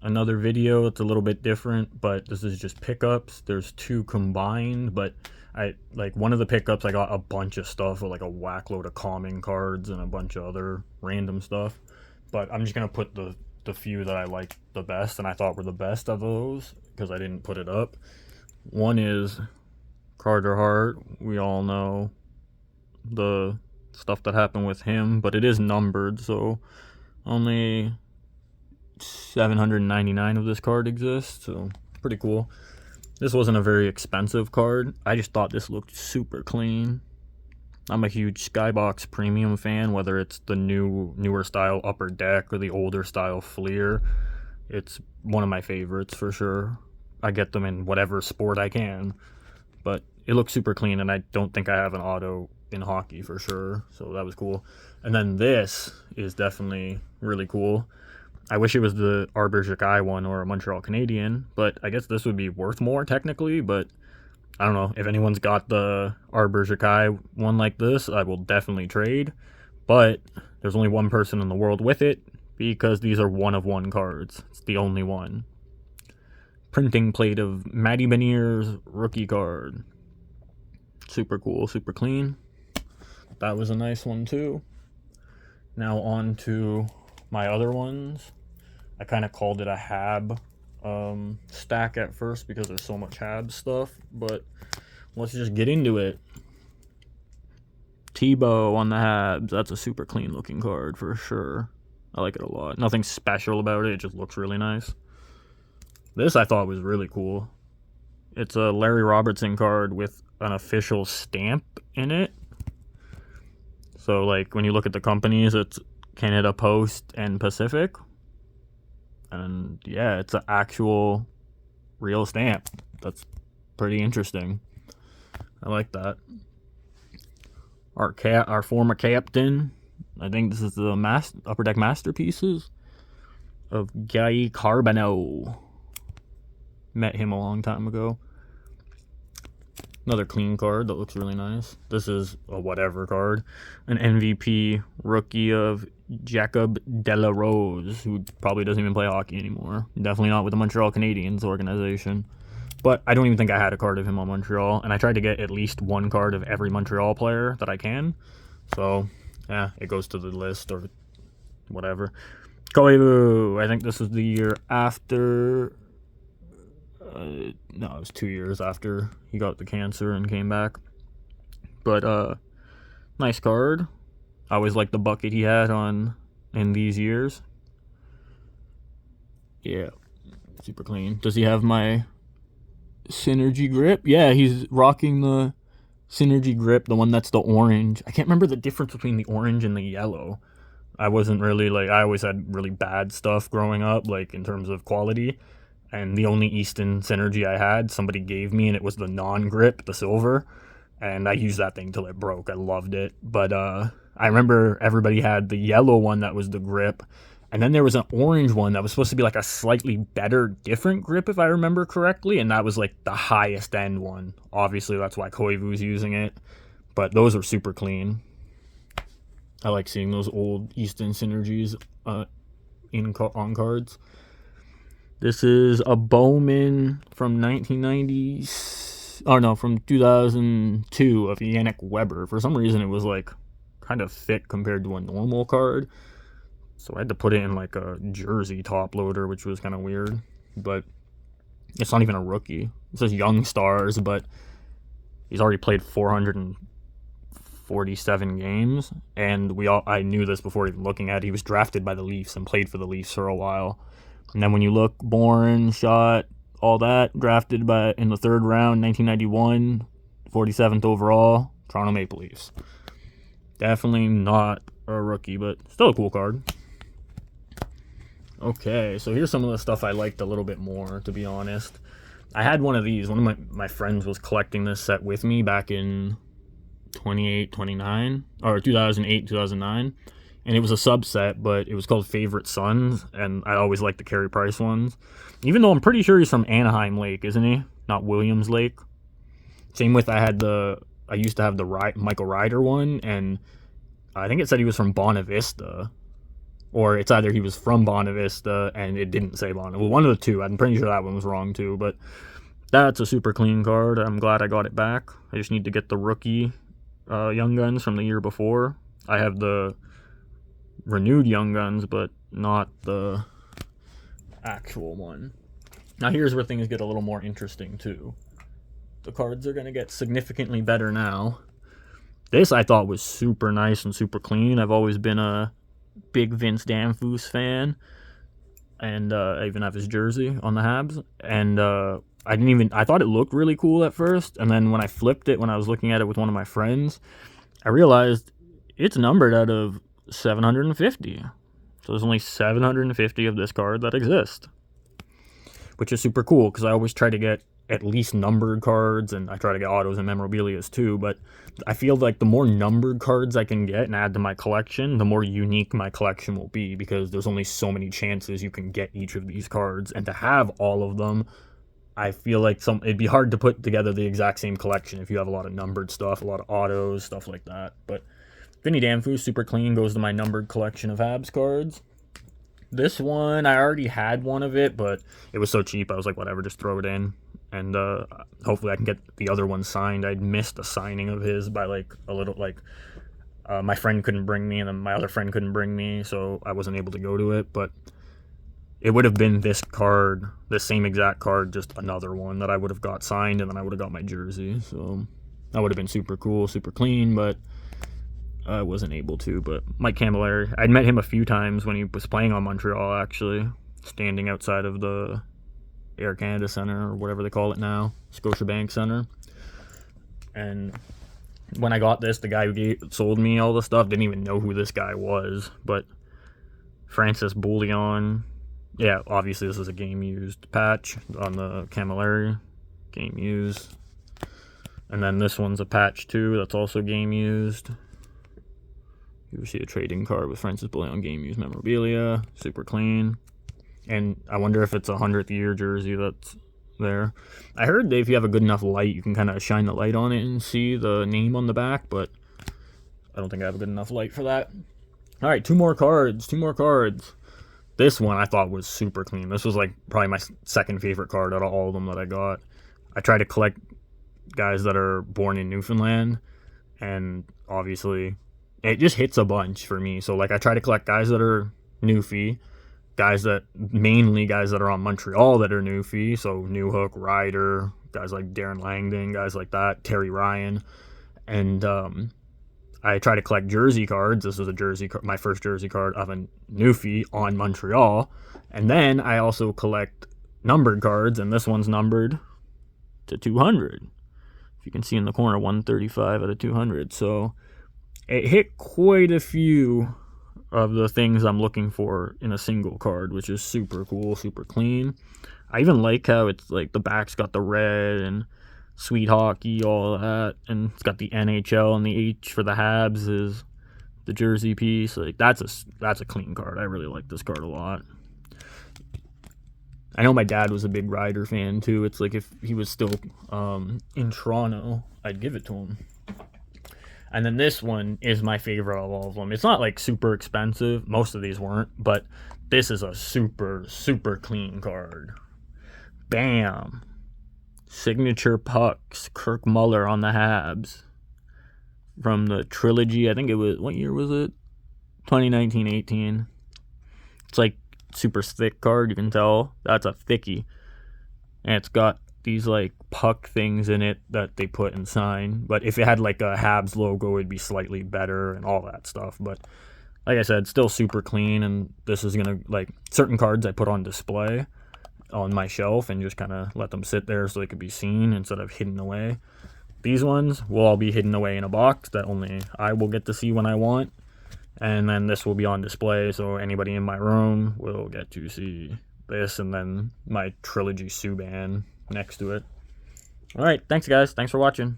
another video. It's a little bit different, but this is just pickups. There's two combined, but I like one of the pickups I got a bunch of stuff with like a whack load of calming cards and a bunch of other random stuff. But I'm just gonna put the few that I like the best and I thought were the best of those because I didn't put it up. One is Carter Hart. We all know the stuff that happened with him, but it is numbered, so only 799 of this card exists, so pretty cool. This wasn't a very expensive card. I just thought this looked super clean. I'm a huge Skybox Premium fan, whether it's the newer style Upper Deck or the older style Fleer. It's one of my favorites for sure. I get them in whatever sport I can, but it looks super clean, and I don't think I have an auto in hockey for sure, so that was cool. And then this is definitely really cool. I wish it was the Arber Xhekaj one or a Montreal Canadian, but I guess this would be worth more technically, but I don't know. If anyone's got the Arber Xhekaj one like this, I will definitely trade, but there's only one person in the world with it because these are one of one cards. It's the only one. Printing plate of Matty Beniers rookie card. Super cool, super clean. That was a nice one too. Now on to my other ones. I kind of called it a Hab stack at first because there's so much Hab stuff, but let's just get into it. Tebow on the Habs. That's a super clean looking card for sure. I like it a lot. Nothing special about it. It just looks really nice. This I thought was really cool. It's a Larry Robertson card with an official stamp in it. So like when you look at the companies, it's Canada Post and Pacific. And yeah, it's an actual real stamp. That's pretty interesting. I like that. Our former captain. I think this is the Upper Deck Masterpieces of Guy Carbonneau. Met him a long time ago. Another clean card that looks really nice. This is a whatever card. An MVP rookie of Jacob Delarose, who probably doesn't even play hockey anymore. Definitely not with the Montreal Canadiens organization. But I don't even think I had a card of him on Montreal. And I tried to get at least one card of every Montreal player that I can. So, yeah, it goes to the list or whatever. Koivu. I think this is the year after... no, it was 2 years after he got the cancer and came back. But nice card. I always liked the bucket he had in these years. Yeah, super clean. Does he have my Synergy grip? Yeah, he's rocking the Synergy grip, the one that's the orange. I can't remember the difference between the orange and the yellow. I wasn't really I always had really bad stuff growing up, like in terms of quality. And the only Easton Synergy I had, somebody gave me, and it was the non-grip, the silver. And I used that thing till it broke. I loved it. But I remember everybody had the yellow one that was the grip. And then there was an orange one that was supposed to be like a slightly better, different grip, if I remember correctly. And that was like the highest end one. Obviously, that's why Koivu's using it. But those are super clean. I like seeing those old Easton Synergies on cards. This is a Bowman from 1990. Oh no, from 2002 of Yannick Weber. For some reason, it was like kind of thick compared to a normal card, so I had to put it in like a jersey top loader, which was kind of weird. But it's not even a rookie. It says Young Stars, but he's already played 447 games, and I knew this before even looking at it. He was drafted by the Leafs and played for the Leafs for a while. And then when you look, born, shot, all that, drafted in the third round, 1991, 47th overall, Toronto Maple Leafs. Definitely not a rookie, but still a cool card. Okay, so here's some of the stuff I liked a little bit more, to be honest. I had one of these. One of my friends was collecting this set with me back in 2008, 2009. And it was a subset, but it was called Favorite Sons, and I always liked the Carey Price ones. Even though I'm pretty sure he's from Anaheim Lake, isn't he? Not Williams Lake. Same with, I used to have the Michael Ryder one, and I think it said he was from Bonavista. or it's either he was from Bonavista and it didn't say Bonavista. Well, one of the two. I'm pretty sure that one was wrong too, but that's a super clean card. I'm glad I got it back. I just need to get the rookie Young Guns from the year before. I have the renewed Young Guns, but not the actual one. Now here's where things get a little more interesting too. The cards are going to get significantly better now. This I thought was super nice and super clean. I've always been a big Vince Damphousse fan, and I even have his jersey on the Habs. And I thought it looked really cool at first, and then when I flipped it, when I was looking at it with one of my friends, I realized it's numbered out of 750. So there's only 750 of this card that exist, which is super cool because I always try to get at least numbered cards, and I try to get autos and memorabilias too, but I feel like the more numbered cards I can get and add to my collection, the more unique my collection will be, because there's only so many chances you can get each of these cards, and to have all of them, I feel like it'd be hard to put together the exact same collection if you have a lot of numbered stuff, a lot of autos, stuff like that. But Vinny Damphousse, super clean, goes to my numbered collection of Habs cards. This one, I already had one of it, but it was so cheap, I was like, whatever, just throw it in. And hopefully I can get the other one signed. I'd missed a signing of his by like a little, like my friend couldn't bring me, and then my other friend couldn't bring me, so I wasn't able to go to it. But it would have been this card, the same exact card, just another one that I would have got signed, and then I would have got my jersey. So that would have been super cool, super clean, but I wasn't able to. But Mike Camilleri, I'd met him a few times when he was playing on Montreal, actually, standing outside of the Air Canada Center, or whatever they call it now, Scotiabank Center. And when I got this, the guy who sold me all the stuff didn't even know who this guy was, but Francis Bouillon, yeah, obviously this is a game used patch on the Camilleri, game used. And then this one's a patch too, that's also game used. You see a trading card with Francis Bouillon game used memorabilia, super clean. And I wonder if it's a 100th year jersey that's there. I heard that if you have a good enough light, you can kind of shine the light on it and see the name on the back, but I don't think I have a good enough light for that. All right, two more cards. This one I thought was super clean. This was like probably my second favorite card out of all of them that I got. I try to collect guys that are born in Newfoundland, and obviously it just hits a bunch for me. So like I try to collect guys that are Newfie, mainly guys that are on Montreal that are Newfie, so Newhook, Ryder, guys like Darren Langdon, guys like that, Terry Ryan, and I try to collect jersey cards. This was my first jersey card of a Newfie on Montreal, and then I also collect numbered cards, and this one's numbered to 200. If you can see in the corner, 135 out of 200. So it hit quite a few of the things I'm looking for in a single card, which is super cool, super clean. I even like how it's like the back's got the red and Sweet Hockey, all of that, and it's got the NHL, and the H for the Habs is the jersey piece. Like that's a clean card. I really like this card a lot. I know my dad was a big Ryder fan too. It's like if he was still in Toronto, I'd give it to him. And then this one is my favorite of all of them. It's not like super expensive. Most of these weren't, but this is a super, super clean card. Bam. Signature pucks. Kirk Muller on the Habs. From the trilogy. I think it was, what year was it? 2019-18. It's like super thick card. You can tell that's a thickie. And it's got these like puck things in it that they put and sign, but if it had like a Habs logo, it'd be slightly better and all that stuff. But like I said, still super clean, and this is gonna, like, certain cards I put on display on my shelf and just kind of let them sit there so they could be seen instead of hidden away. These ones will all be hidden away in a box that only I will get to see when I want, and then this will be on display, so anybody in my room will get to see this, and then my trilogy Subban next to it. All right, thanks guys. Thanks for watching.